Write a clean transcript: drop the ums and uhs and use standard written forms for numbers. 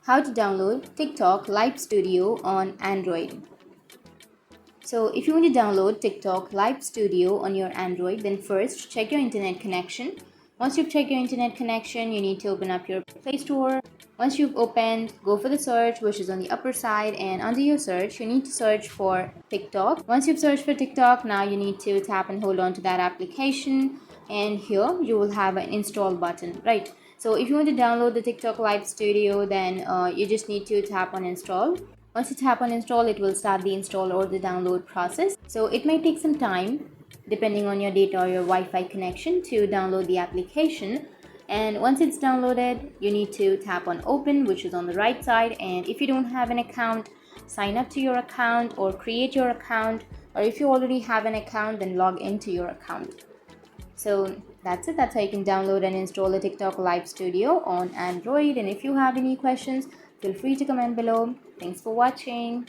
How to download TikTok Live Studio on Android. So if you want to download TikTok Live Studio on your Android, then first check your internet connection. Once you've checked your internet connection, you need to open up your Play Store. Once you've opened, go for the search, which is on the upper side, and under your search, you need to search for TikTok. Once you've searched for TikTok, now you need to tap and hold on to that application, and here you will have an install button, right? So if you want to download the TikTok Live Studio, then you just need to tap on install. Once you tap on install, it will start the install or the download process. So it may take some time depending on your data or your Wi-Fi connection to download the application. And once it's downloaded, you need to tap on open, which is on the right side. And if you don't have an account, sign up to your account or create your account. Or if you already have an account, then log into your account. So that's it. That's how you can download and install the TikTok Live Studio on Android. And if you have any questions, feel free to comment below. Thanks for watching.